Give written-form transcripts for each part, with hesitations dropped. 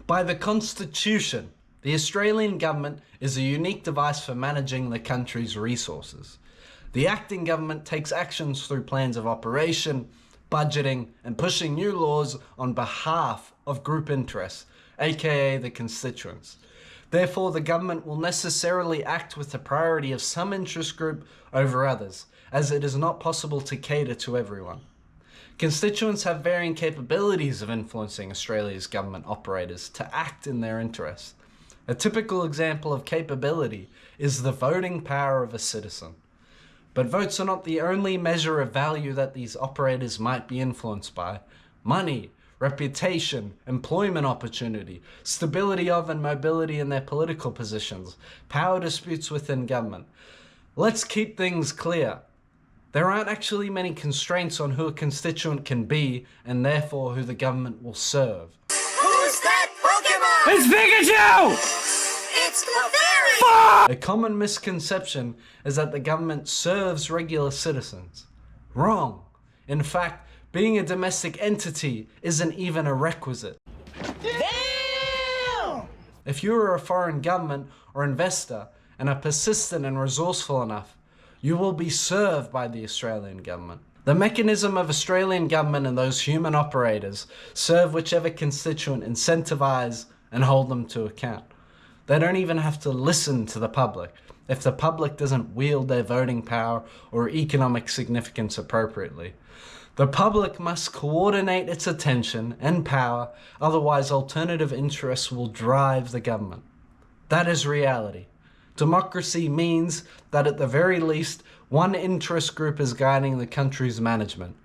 By the Constitution, the Australian government is a unique device for managing the country's resources. The acting government takes actions through plans of operation, budgeting, and pushing new laws on behalf of group interests, aka the constituents. Therefore, the government will necessarily act with the priority of some interest group over others, as it is not possible to cater to everyone. Constituents have varying capabilities of influencing Australia's government operators to act in their interests. A typical example of capability is the voting power of a citizen. But votes are not the only measure of value that these operators might be influenced by. Money, reputation, employment opportunity, stability of and mobility in their political positions, power disputes within government. Let's keep things clear. There aren't actually many constraints on who a constituent can be, and therefore who the government will serve. Who's that Pokemon? It's Pikachu! It's Clefairy! A common misconception is that the government serves regular citizens. Wrong. In fact, being a domestic entity isn't even a requisite. Damn! If you are a foreign government or investor and are persistent and resourceful enough, you will be served by the Australian government. The mechanism of Australian government and those human operators serve whichever constituent, incentivize and hold them to account. They don't even have to listen to the public if the public doesn't wield their voting power or economic significance appropriately. The public must coordinate its attention and power, otherwise alternative interests will drive the government. That is reality. Democracy means that at the very least, one interest group is guiding the country's management.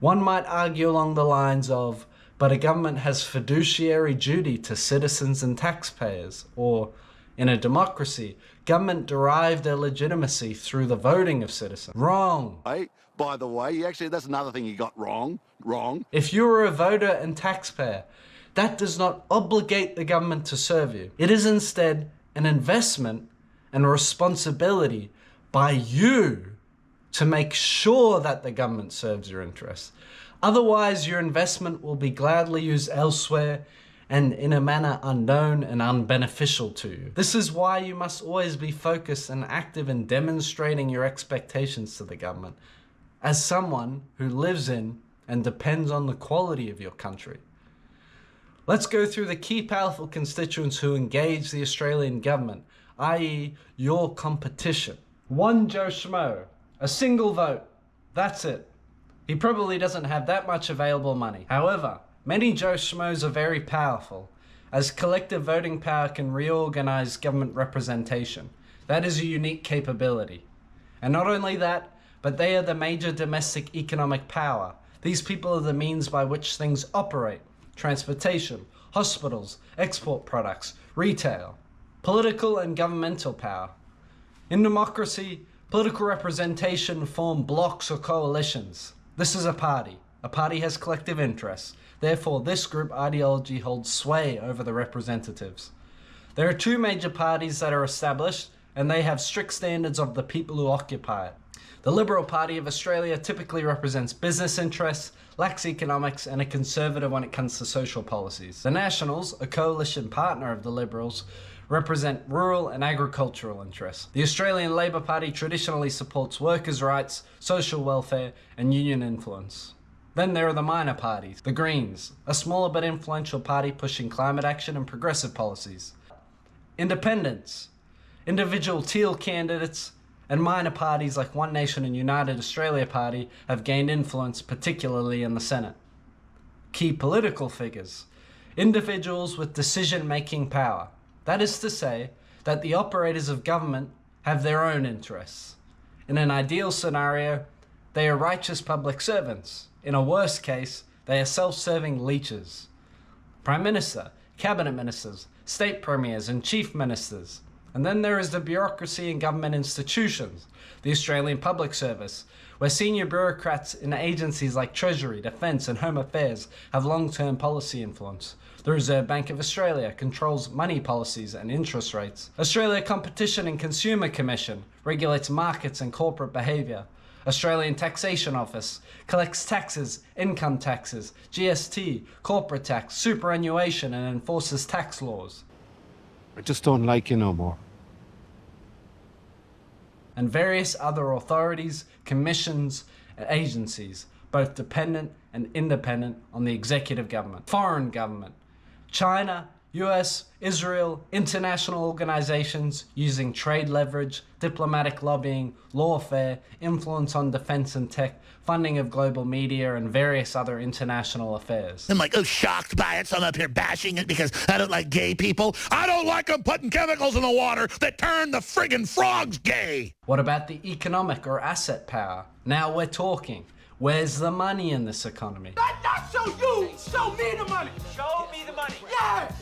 One might argue along the lines of, but a government has fiduciary duty to citizens and taxpayers, or, in a democracy, government derive their legitimacy through the voting of citizens. Wrong. Hey, by the way, actually, that's another thing you got wrong. If you are a voter and taxpayer, that does not obligate the government to serve you. It is instead an investment and a responsibility by you to make sure that the government serves your interests. Otherwise, your investment will be gladly used elsewhere and in a manner unknown and unbeneficial to you. This is why you must always be focused and active in demonstrating your expectations to the government as someone who lives in and depends on the quality of your country. Let's go through the key powerful constituents who engage the Australian government, i.e. your competition. One Joe Schmo, a single vote, that's it. He probably doesn't have that much available money. However, many Joe Schmoes are very powerful, as collective voting power can reorganize government representation. That is a unique capability. And not only that, but they are the major domestic economic power. These people are the means by which things operate: transportation, hospitals, export products, retail. Political and governmental power. In democracy, political representation form blocks or coalitions. This is a party. A party has collective interests. Therefore, this group ideology holds sway over the representatives. There are two major parties that are established, and they have strict standards of the people who occupy it. The Liberal Party of Australia typically represents business interests, lacks economics, and are conservative when it comes to social policies. The Nationals, a coalition partner of the Liberals, represent rural and agricultural interests. The Australian Labor Party traditionally supports workers' rights, social welfare, and union influence. Then there are the minor parties, the Greens, a smaller but influential party pushing climate action and progressive policies. Independents, individual Teal candidates, and minor parties like One Nation and United Australia Party have gained influence, particularly in the Senate. Key political figures, individuals with decision-making power. That is to say, that the operators of government have their own interests. In an ideal scenario, they are righteous public servants. In a worst case, they are self-serving leeches. Prime Minister, Cabinet Ministers, State Premiers and Chief Ministers. And then there is the bureaucracy and government institutions, the Australian Public Service, where senior bureaucrats in agencies like Treasury, Defence and Home Affairs have long-term policy influence. The Reserve Bank of Australia controls money policies and interest rates. Australia Competition and Consumer Commission regulates markets and corporate behaviour. Australian Taxation Office collects taxes, income taxes, GST, corporate tax, superannuation, and enforces tax laws. I just don't like you no more. And various other authorities, commissions, and agencies, both dependent and independent on the executive government. Foreign government, China, US, Israel, international organizations using trade leverage, diplomatic lobbying, lawfare, influence on defense and tech, funding of global media, and various other international affairs. I'm like, oh, shocked by it, so I'm up here bashing it because I don't like gay people. I don't like them putting chemicals in the water that turn the friggin' frogs gay. What about the economic or asset power? Now we're talking. Where's the money in this economy? Not show you, show me the money. Show me the money. Yeah.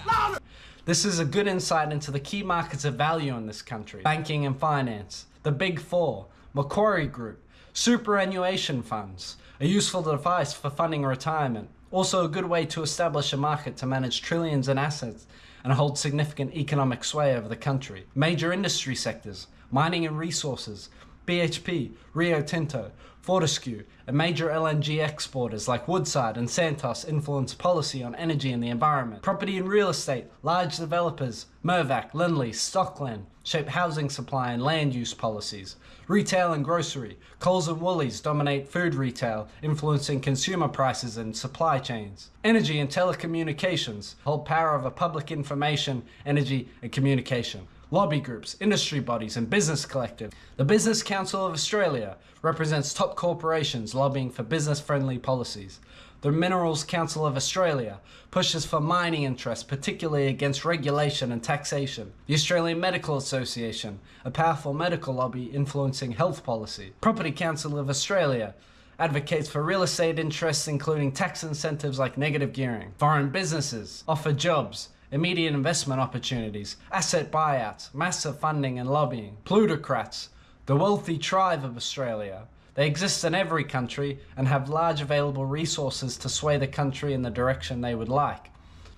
Louder. This is a good insight into the key markets of value in this country. Banking and finance, the Big Four, Macquarie Group, superannuation funds, a useful device for funding retirement. Also a good way to establish a market to manage trillions in assets and hold significant economic sway over the country. Major industry sectors, mining and resources, BHP, Rio Tinto, Fortescue, and major LNG exporters like Woodside and Santos influence policy on energy and the environment. Property and real estate, large developers, Mirvac, Lindley, Stockland, shape housing supply and land use policies. Retail and grocery, Coles and Woolies dominate food retail, influencing consumer prices and supply chains. Energy and telecommunications hold power over public information, energy, and communication. Lobby groups, industry bodies, and business collectives. The Business Council of Australia represents top corporations lobbying for business-friendly policies. The Minerals Council of Australia pushes for mining interests, particularly against regulation and taxation. The Australian Medical Association, a powerful medical lobby influencing health policy. Property Council of Australia advocates for real estate interests, including tax incentives like negative gearing. Foreign businesses offer jobs, immediate investment opportunities, asset buyouts, massive funding and lobbying. Plutocrats, the wealthy tribe of Australia. They exist in every country and have large available resources to sway the country in the direction they would like.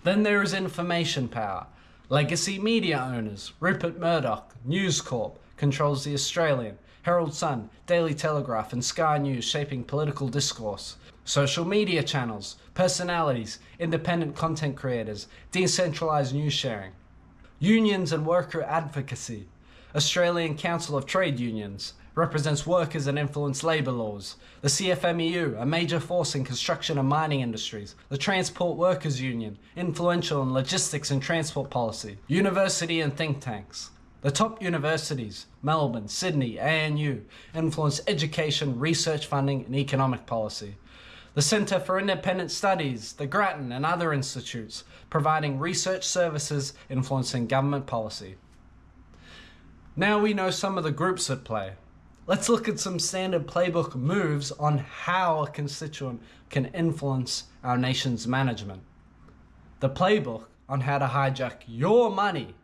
Then there is information power. Legacy media owners, Rupert Murdoch, News Corp, controls The Australian, Herald Sun, Daily Telegraph, and Sky News, shaping political discourse. Social media channels, personalities, independent content creators, decentralized news sharing. Unions and worker advocacy. Australian Council of Trade Unions represents workers and influence labour laws. The CFMEU, a major force in construction and mining industries. The Transport Workers Union, influential in logistics and transport policy. University and think tanks. The top universities, Melbourne, Sydney, ANU, influence education, research funding, and economic policy. The Centre for Independent Studies, the Grattan, and other institutes, providing research services influencing government policy. Now we know some of the groups at play. Let's look at some standard playbook moves on how a constituent can influence our nation's management. The playbook on how to hijack your money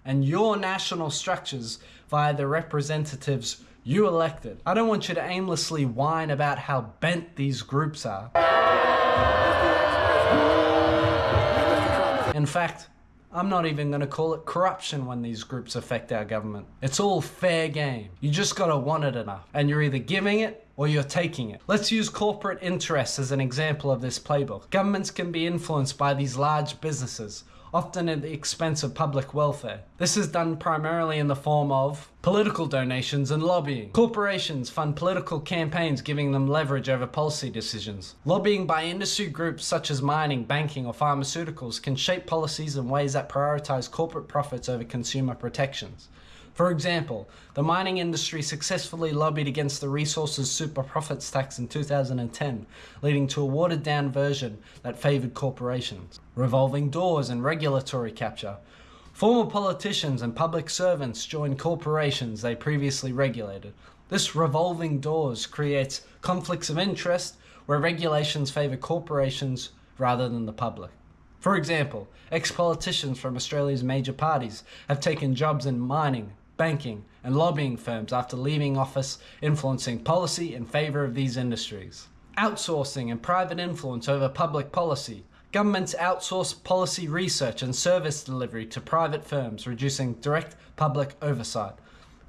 and your national structures via the representatives you elected. I don't want you to aimlessly whine about how bent these groups are. In fact, I'm not even going to call it corruption when these groups affect our government. It's all fair game. You just got to want it enough. And you're either giving it or you're taking it. Let's use corporate interests as an example of this playbook. Governments can be influenced by these large businesses, often at the expense of public welfare. This is done primarily in the form of political donations and lobbying. Corporations fund political campaigns, giving them leverage over policy decisions. Lobbying by industry groups such as mining, banking, or pharmaceuticals can shape policies in ways that prioritize corporate profits over consumer protections. For example, the mining industry successfully lobbied against the Resources Super Profits Tax in 2010, leading to a watered-down version that favored corporations. Revolving doors and regulatory capture. Former politicians and public servants join corporations they previously regulated. This revolving doors creates conflicts of interest where regulations favor corporations rather than the public. For example, ex-politicians from Australia's major parties have taken jobs in mining, banking, and lobbying firms after leaving office, influencing policy in favor of these industries. Outsourcing and private influence over public policy. Governments outsource policy research and service delivery to private firms, reducing direct public oversight.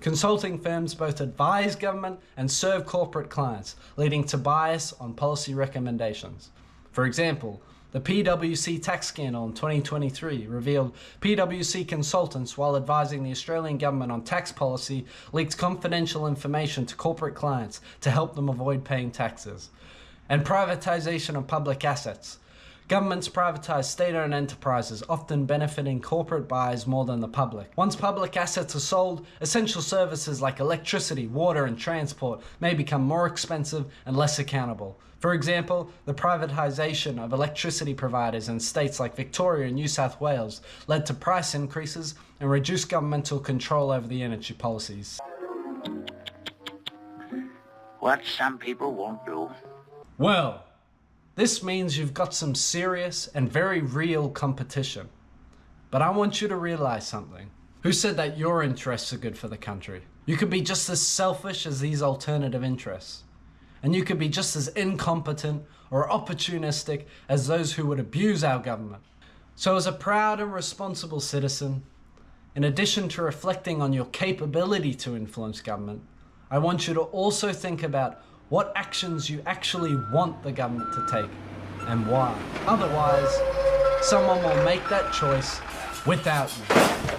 Consulting firms both advise government and serve corporate clients, leading to bias on policy recommendations. For example, the PwC tax scandal in 2023 revealed PwC consultants, while advising the Australian government on tax policy, leaked confidential information to corporate clients to help them avoid paying taxes. And privatisation of public assets. Governments privatise state-owned enterprises, often benefiting corporate buyers more than the public. Once public assets are sold, essential services like electricity, water and transport may become more expensive and less accountable. For example, the privatisation of electricity providers in states like Victoria and New South Wales led to price increases and reduced governmental control over the energy policies. What some people won't do. Well, this means you've got some serious and very real competition. But I want you to realize something. Who said that your interests are good for the country? You could be just as selfish as these alternative interests. And you could be just as incompetent or opportunistic as those who would abuse our government. So as a proud and responsible citizen, in addition to reflecting on your capability to influence government, I want you to also think about what actions you actually want the government to take and why. Otherwise, someone will make that choice without you.